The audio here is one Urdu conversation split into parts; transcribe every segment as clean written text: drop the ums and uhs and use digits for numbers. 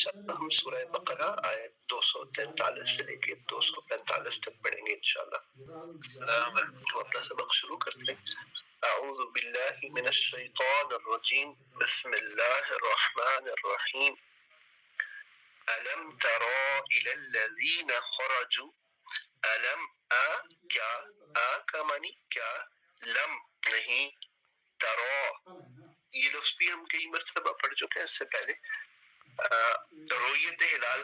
انشاءاللہ ہم سورہ بقرہ آیت 243 سے لے کے 245 تک پڑھیں گے انشاءاللہ۔ السلام علیکم، اپنا سبق شروع کرتے ہیں۔ اعوذ باللہ من الشیطان الرجیم، بسم اللہ الرحمن الرحیم۔ الم ترى الى الذین خرجوا، الم کیا، کا معنی کیا، لم نہیں، ترى یہ لفظ بھی ہم کئی مرتبہ پڑھ چکے ہیں اس سے پہلے۔ رویت ہلال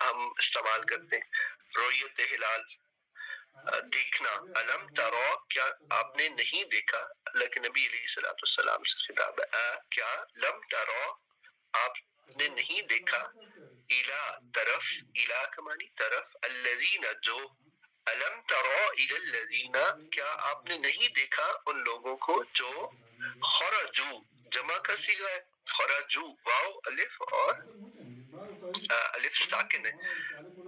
ہم استعمال کرتے ہیں، رویت ہلال دیکھنا۔ الم ترى کیا آپ نے نہیں دیکھا، اللہ کے نبی علیہ الصلوۃ والسلام سے خطاب ہے، کیا، لم ترى آپ نے نہیں دیکھا، الا طرف، الا کا معنی طرف، الذین جو، الم ترى الى الذین کیا آپ نے نہیں دیکھا ان لوگوں کو جو خرجوا، جمع کا صیغہ ہے، خرجوا، واو الف اور الف ساکن ہے،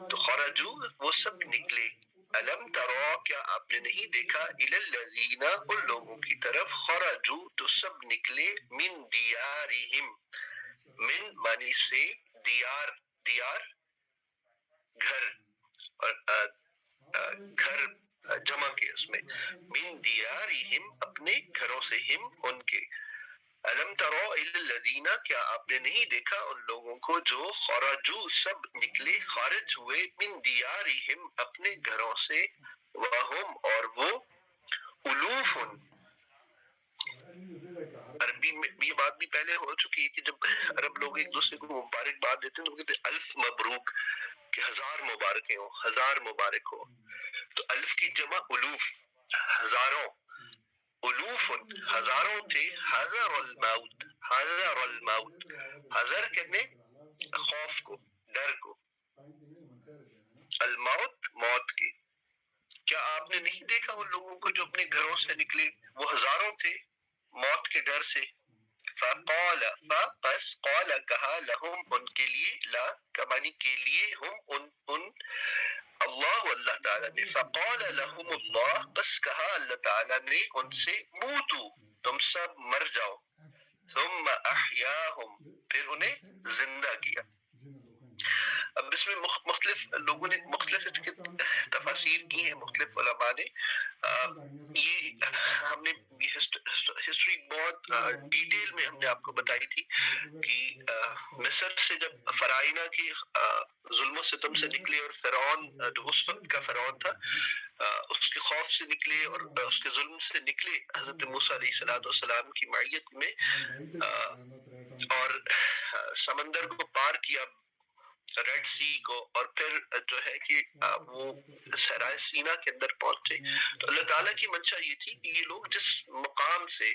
تو خرجوا وہ سب نکلے۔ الم ترى کیا آپ نے نہیں دیکھا الی الذین ان لوگوں کی طرف، خرجوا تو سب نکلے، من دیارہم، من معنی سے، دیار، دیار گھر، اور گھر جمع کے اس میں، من دیارہم اپنے گھروں سے، ہم ان کے۔ الم ترى الی الذین کیا آپ نے نہیں دیکھا ان لوگوں کو جو خرجوا سب نکلے، خارج ہوئے، من دیارہم اپنے گھروں سے، وہم اور وہ، الوف، عربی میں یہ بات بھی پہلے ہو چکی ہے کہ جب عرب لوگ ایک دوسرے کو مبارکباد دیتے ہیں تو وہ کہتے ہیں الف مبروک، کہ ہزار مبارکیں ہوں، ہزار مبارک ہو، تو الف کی جمع الوف، ہزاروں، الوف ہزاروں تھے، حذر الموت، حذر الموت، حذر کہنے خوف کو، ڈر کو، الموت موت کے۔ کیا آپ نے نہیں دیکھا ان لوگوں کو جو اپنے گھروں سے نکلے، وہ ہزاروں تھے موت کے ڈر سے۔ فقال پس قال کہا، لہم ان کے لیے، لا کمانی کے لیے، ہم ان اللہ اللہ تعالیٰ نے، فقال لہم اللہ بس کہا اللہ تعالیٰ نے ان سے، موتو تم سب مر جاؤ، ثم احیاہم پھر انہیں زندہ کیا۔ اب اس میں مختلف لوگوں نے مختلف اس کی تفاسیر کی ہیں، مختلف علماء نے۔ یہ ہم نے ہسٹری بہت ڈیٹیل میں ہم نے آپ کو بتائی تھی کہ مصر سے جب فرعونہ کی ظلم و ستم سے نکلے اور فرعون جو اس وقت کا فرعون تھا اس کے خوف سے نکلے اور اس کے ظلم سے نکلے حضرت موسیٰ علیہ السلام کی معیت میں، اور سمندر کو پار کیا، ریڈ سی کو، اور پھر جو ہے کہ وہ صحرائے سینا کے اندر پہنچے، تو اللہ تعالیٰ کی منشا یہ تھی کہ یہ لوگ جس مقام سے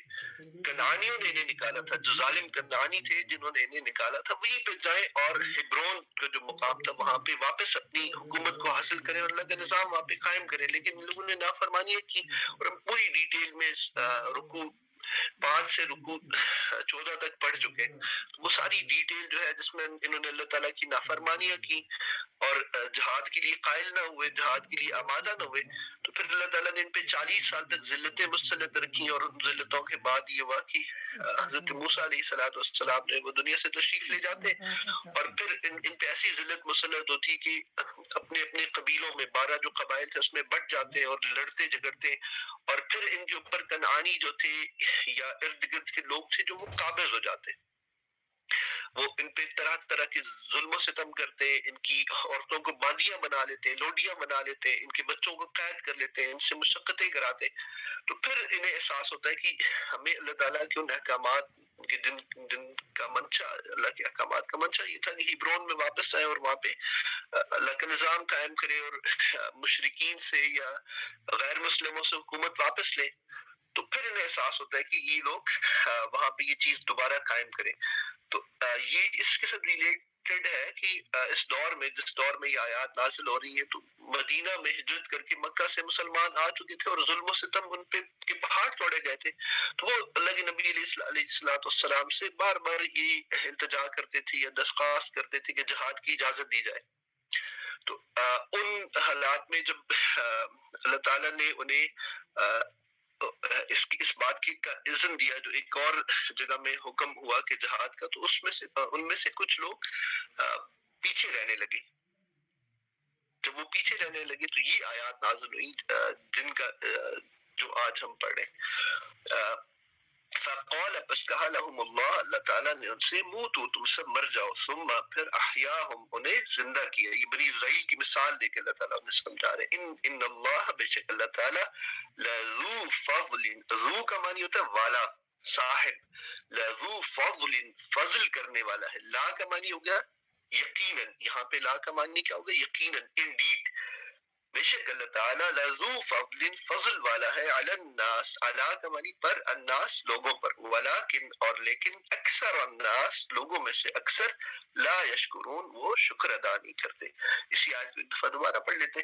کنعانیوں نے انہیں نکالا تھا، جو ظالم کنعانی تھے جنہوں نے انہیں نکالا تھا، وہیں پہ جائیں اور ہیبرون کا جو مقام تھا وہاں پہ واپس اپنی حکومت کو حاصل کریں اور اللہ کا نظام وہاں پہ قائم کریں، لیکن ان لوگوں نے نافرمانیاں کی، اور ہم پوری ڈیٹیل میں رکوع 5 سے رکوع 14 تک پڑھ چکے ہیں، تو وہ ساری ڈیٹیل جو ہے جس میں انہوں نے اللہ تعالیٰ کی نافرمانیاں کی اور جہاد کے لیے قائل نہ ہوئے، جہاد کے لیے آمادہ نہ ہوئے، تو پھر اللہ تعالیٰ نے ان پہ 40 سال تک ذلتیں مسلط رکھی، اور ان ذلتوں کے بعد یہ ہوا کہ حضرت موسیٰ علیہ السلام جو ہے وہ دنیا سے تشریف لے جاتے، اور پھر ان پہ ایسی ذلت مسلط ہوتی کہ اپنے اپنے قبیلوں میں 12 جو قبائل تھے اس میں بٹ جاتے اور لڑتے جھگڑتے، اور پھر ان کے اوپر کنعانی جو تھے یا ارد گرد کے لوگ تھے جو وہ قابض ہو جاتے، وہ ان پہ طرح طرح کے ظلم و ستم کرتے، ان کی عورتوں کو باندیاں بنا لیتے، لوڈیاں بنا لیتے، ان کے بچوں کو قید کر لیتے، ان سے مشقتیں کراتے، تو پھر انہیں احساس ہوتا ہے کہ ہمیں اللہ تعالیٰ کے ان احکامات کے جن کا منشا، اللہ کے احکامات کا منشا یہ تھا کہ ہیبرون میں واپس آئے اور وہاں پہ اللہ کا نظام قائم کرے اور مشرکین سے یا غیر مسلموں سے حکومت واپس لے، تو پھر انہیں احساس ہوتا ہے کہ یہ لوگ وہاں پہ یہ چیز دوبارہ قائم کریں۔ تو یہ اس کے ساتھ ریلیٹڈ ہے کہ اس دور میں، جس دور میں یہ آیات نازل ہو رہی ہے، تو مدینہ میں ہجرت کر کے مکہ سے مسلمان آ چکے تھے اور ظلم و ستم ان پہ کے پہاڑ توڑے گئے تھے، تو وہ اللہ کے نبی علیہ السلام سے بار بار یہ التجا کرتے تھے یا درخواست کرتے تھے کہ جہاد کی اجازت دی جائے۔ تو ان حالات میں جب اللہ تعالیٰ نے انہیں اس بات کی کا اذن دیا جو ایک اور جگہ میں حکم ہوا کہ جہاد کا، تو اس میں سے ان میں سے کچھ لوگ پیچھے رہنے لگے. جب وہ پیچھے رہنے لگے تو یہ آیات نازل ہوئی جن کا جو آج ہم پڑھ رہے ہیں. فقال بس کہا لهم اللہ تعالیٰ نے ان سے موتو تم سب مر جاؤ، ثم پھر احیاہم انہیں زندہ کیا. یہ بنی اسرائیل کی مثال دے کے اللہ تعالیٰ انہیں سمجھا رہے. ان اللہ بے شک اللہ تعالیٰ لذو فضل، ذو کا معنی ہوتا ہے والا، صاحب، لذو فضل فضل کرنے والا ہے. لا کا معنی ہو گیا یقیناً، یہاں پہ لا کا معنی کیا ہوگا؟ یقیناً، انڈیڈ، بے شک اللہ تعالیٰ لذو فضل فضل والا ہے، علی الناس، علی کا معنی پر، الناس لوگوں پر، ولیکن اور لیکن، اکثر الناس لوگوں میں سے اکثر، لا یشکرون وہ شکر ادا نہیں کرتے. اسی آیت کو ایک دفعہ دوبارہ پڑھ لیتے.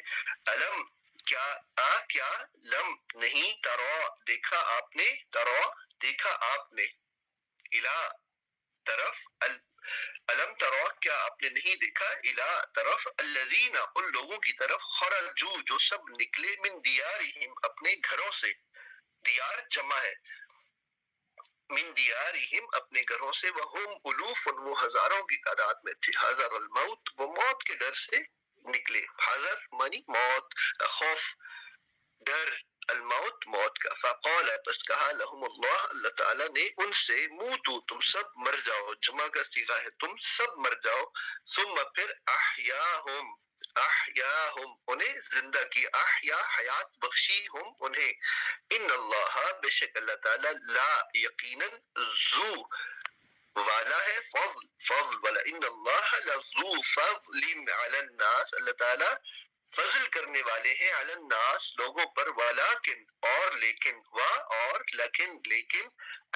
علم کیا لم نہیں، ترا دیکھا آپ نے، ترا دیکھا آپ نے، الا طرف، علم ترا کیا آپ نے نہیں دیکھا، الا طرف، الذین ان لوگوں کی طرف، خرجوا جو سب نکلے، من دیارہم اپنے گھروں سے، دیار جمع ہے، من دیارہم اپنے گھروں سے، وہم الوف وہ ہزاروں کی تعداد میں تھے، حذر الموت وہ موت کے ڈر سے نکلے. حذر مانی موت، خوف، ڈر، الموت موت کا. فقال بس کہا لهم اللہ اللہ تعالیٰ نے ان سے، موتو تم سب مر جاؤ، جمع کا صیغہ ہے تم سب مر جاؤ، ثم پھر احیاہم انہیں زندہ کی، احیا حیات بخشی ہم انہیں. ان اللہ بے شک اللہ تعالیٰ، لا یقیناً، ذو والا ہے، فضل والا، ان اللہ لذو فضل علی الناس اللہ تعالیٰ فضل کرنے والے ہیں، علی الناس لوگوں پر، ولیکن اور لیکن، اور لیکن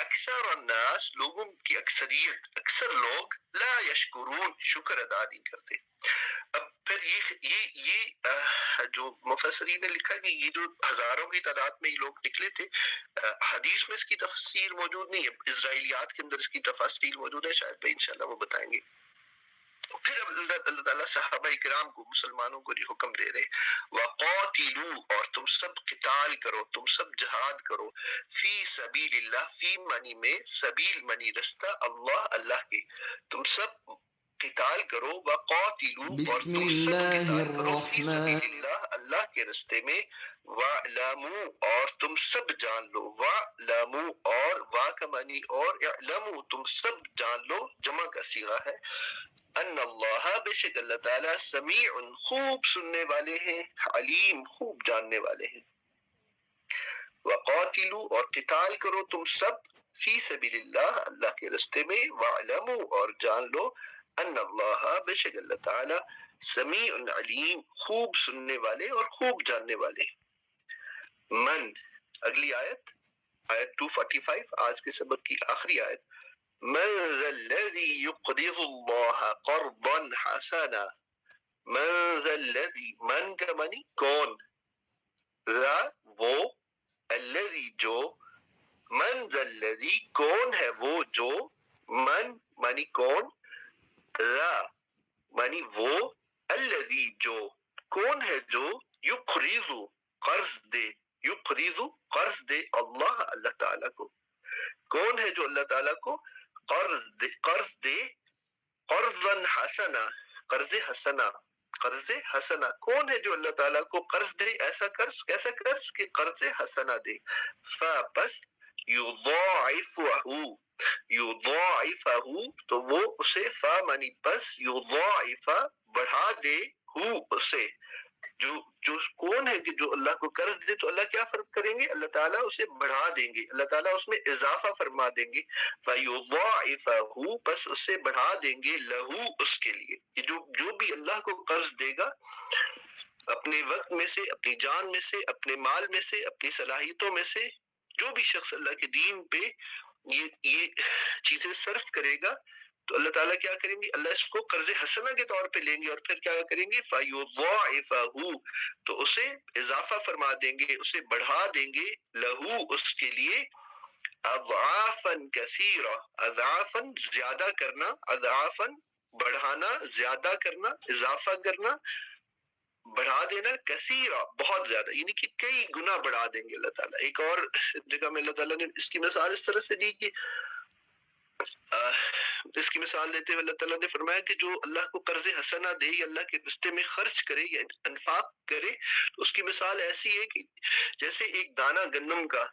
اکثر الناس لوگوں کی اکثریت، اکثر لوگ، لا یشکرون شکر ادا نہیں کرتے. اب پھر یہ جو مفسرین نے لکھا کہ یہ جو ہزاروں کی تعداد میں یہ لوگ نکلے تھے، حدیث میں اس کی تفسیر موجود نہیں ہے، اسرائیلیات کے اندر اس کی تفاصیل موجود ہے، شاید بھائی انشاءاللہ وہ بتائیں گے. پھر اب اللہ تعالیٰ صحابہ کرام کو، مسلمانوں کو یہ حکم دے رہے، وَقَاتِلُوا اور تم سب قتال کرو، تم سب جہاد کرو، فی سبیل اللہ، فی منی میں، سبیل منی رستہ، اللہ کے، تم سب قتال کرو، وَقَاتِلُوا اور بسم تم سب اللہ قتال کرو، فی الرحمن سبیل اللہ اللہ کے رستے میں، وَاعْلَمُوا اور تم سب جان لو، وَاعْلَمُوا اور وا کا معنی اور، اعلموا تم سب جان لو، جمع کا صیغہ ہے، ان اللہ بے شک اللہ تعالیٰ، سمیع خوب سننے والے ہیں، علیم خوب جاننے والے ہیں. وقاتلوا اور قتال کرو تم سب، فی سبیل اللہ اللہ کے رستے میں، وعلموا اور جان لو، ان اللہ بے شک اللہ تعالیٰ، سمیع علیم خوب سننے والے اور خوب جاننے والے. من، اگلی آیت، آیت 245 آج کے سبق کی آخری آیت. من ذا الذي يقرض الله قرضا حسنا، من ذا الذي، من کا معنی کون، ذا وہ، الذي جو، من ذا الذي کون ہے وہ جو، من معنی کون، ذا معنی وہ، الذي جو کون ہے جو، يقرض قرض دے، يقرض قرض دے، اللہ اللہ تعالیٰ کو، کون ہے جو اللہ تعالیٰ کو قرض دے، قرضا حسنا، قرض حسنا، قرض حسنا، کون ہے جو اللہ تعالیٰ کو قرض دے، ایسا قرض، کیسا قرض کہ قرض حسنا دے. فَبَس يُضَاعِفُهُ، يُضَاعِفَهُ تو وہ اسے، فا معنی پس، يُضَاعِفَ بڑھا دے، ہو اسے، جو کون ہے کہ جو اللہ کو قرض دے تو اللہ کیا فرق کریں گے، اللہ تعالیٰ اسے بڑھا دیں گے، اللہ تعالیٰ اس میں اضافہ فرما دیں گے. فَيُضَاعِفَهُ بس اسے بڑھا دیں گے، لہو اس کے لیے. یہ جو بھی اللہ کو قرض دے گا، اپنے وقت میں سے، اپنی جان میں سے، اپنے مال میں سے، اپنی صلاحیتوں میں سے، جو بھی شخص اللہ کے دین پہ یہ چیزیں صرف کرے گا تو اللہ تعالیٰ کیا کریں گے، اللہ اس کو قرض حسنہ کے طور پہ لیں گے اور پھر کیا کریں گے، فَيُضَاعِفَهُ تو اسے اضافہ فرما دیں گے، اسے بڑھا دیں گے، لہو اس کے لیے، اضعافا کثیرہ، اضعافا زیادہ کرنا، اضعافا بڑھانا، زیادہ کرنا، اضافہ کرنا، بڑھا دینا کثیرا بہت زیادہ، یعنی کہ کئی گنا بڑھا دیں گے اللہ تعالیٰ۔ ایک اور جگہ میں اللہ تعالیٰ نے اس کی مثال اس طرح سے دی کہ اس کی مثال دیتے ہوئے اللہ تعالیٰ نے فرمایا کہ جو اللہ کو قرض حسنہ دے یا اللہ کے رستے میں خرچ کرے یا انفاق کرے، تو اس کی مثال ایسی ہے کہ جیسے ایک دانہ گندم کا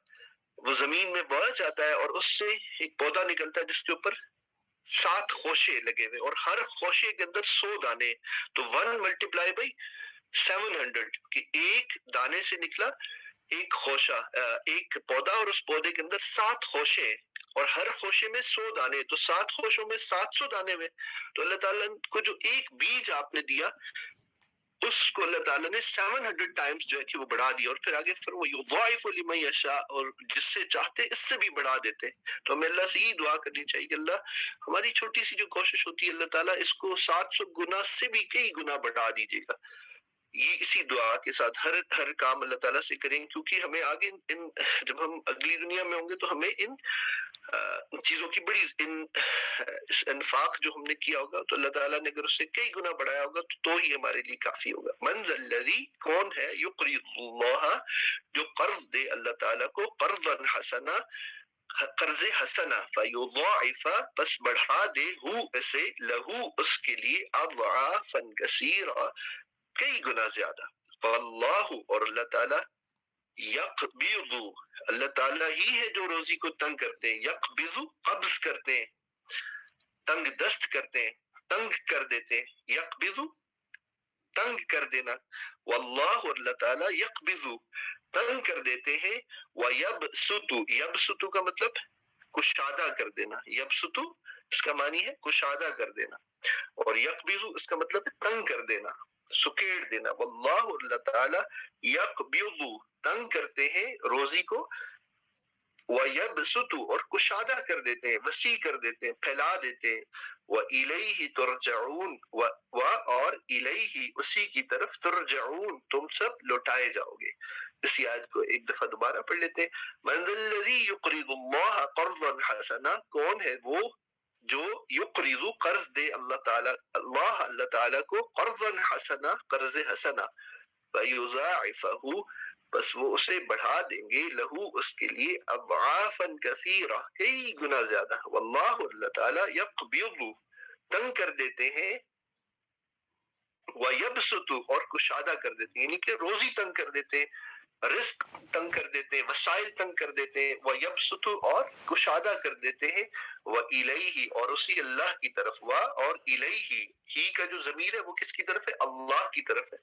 وہ زمین میں بویا جاتا ہے اور اس سے ایک پودا نکلتا ہے جس کے اوپر 7 خوشے لگے ہوئے اور ہر خوشے کے اندر 100 دانے، تو 1 ملٹیپلائی بائی 700 کہ ایک دانے سے نکلا ایک خوشہ، ایک پودا، اور اس پودے کے اندر 7 خوشے اور ہر خوشے میں 100 دانے، تو 7 خوشوں میں 700 دانے ہوئے۔ تو اللہ تعالیٰ کو جو ایک بیج آپ نے دیا اس کو اللہ تعالیٰ نے 700 ٹائمز جو ہے کہ وہ بڑھا دیا، اور پھر آگے یضاعف لمن یشاء، اور جس سے چاہتے اس سے بھی بڑھا دیتے۔ تو ہمیں اللہ سے یہ دعا کرنی چاہیے کہ اللہ ہماری چھوٹی سی جو کوشش ہوتی ہے اللہ تعالیٰ اس کو 700 گنا سے بھی کئی گنا بڑھا دیجیے گا۔ یہ اسی دعا کے ساتھ ہر کام اللہ تعالیٰ سے کریں، کیونکہ ہمیں آگے جب ہم اگلی دنیا میں ہوں گے تو ہمیں ان چیزوں کی بڑی اس انفاق جو ہم نے کیا ہوگا تو اللہ تعالیٰ نے اگر اس سے کئی گنا بڑھایا ہوگا تو ہی ہمارے لیے کافی ہوگا۔ من ذا الذی، کون ہے، یقرض اللہ، جو قرض دے اللہ تعالیٰ کو، قرضا حسنا، قرض حسنا، فیضاعف، پس بڑھا دے، ہو اسے، لہو اس کے لیے، اضعافا کثیرا، کئی گنا زیادہ۔ فاللہ، اور اللہ تعالیٰ، یقبض، اللہ تعالیٰ ہی ہے جو روزی کو تنگ کرتے ہیں، یقبض قبض کرتے ہیں، تنگ دست کرتے ہیں، تنگ کر دیتے ہیں، یقبض تنگ کر دینا، واللہ، اور اللہ تعالیٰ، یقبض تنگ کر دیتے ہیں، ویبسط، یبسط کا مطلب کشادہ کر دینا، یبسط اس کا معنی ہے کشادہ کر دینا، اور یقبض اس کا مطلب ہے تنگ کر دینا، سکیڑ دینا۔ واللہ، اور اللہ تعالیٰ، یقبض تنگ کرتے ہیں روزی کو، وَيَبْسُطُ اور کشادہ کر دیتے ہیں، وسیع کر دیتے ہیں، پھیلا دیتے ہیں، وَإِلَيْهِ تُرْجَعُونَ اور الیہ اسی کی طرف، ترجعون تم سب لوٹائے جاؤ گے۔ اسی آیت کو ایک دفعہ دوبارہ پڑھ لیتے ہیں۔ مَنْ ذَا الَّذِي يُقْرِضُ اللَّهَ قَرْضًا حَسَنًا، کون ہے وہ جو یقرض قرض دے اللہ تعالیٰ، اللہ تعالیٰ کو، قرضا حسنا قرض حسنا، فَيُضَاعِفَهُ بس وہ اسے بڑھا دیں گے، لہو اس کے لیے، اضعافا کثیرہ کئی گنا زیادہ۔ واللہ، اللہ تعالیٰ، یقبض تنگ کر دیتے ہیں، ویبسط اور کشادہ کر دیتے ہیں، یعنی کہ روزی تنگ کر دیتے ہیں، رزق تنگ کر دیتے ہیں، وسائل تنگ کر دیتے ہیں، ویبسط اور کشادہ کر دیتے ہیں، وَإِلَيْهِ اور اسی اللہ کی طرف، اور الیہ ہی کا جو ضمیر ہے وہ کس کی طرف ہے، اللہ کی طرف ہے،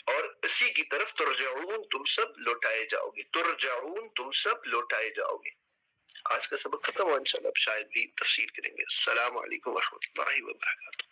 اور اسی کی طرف، ترجعون تم سب لوٹائے جاؤ گے، ترجعون تم سب لوٹائے جاؤ گے۔ آج کا سبق ختم ہوا، انشاءاللہ اب شاید بھی تفسیر کریں گے۔ السلام علیکم ورحمۃ اللہ وبرکاتہ۔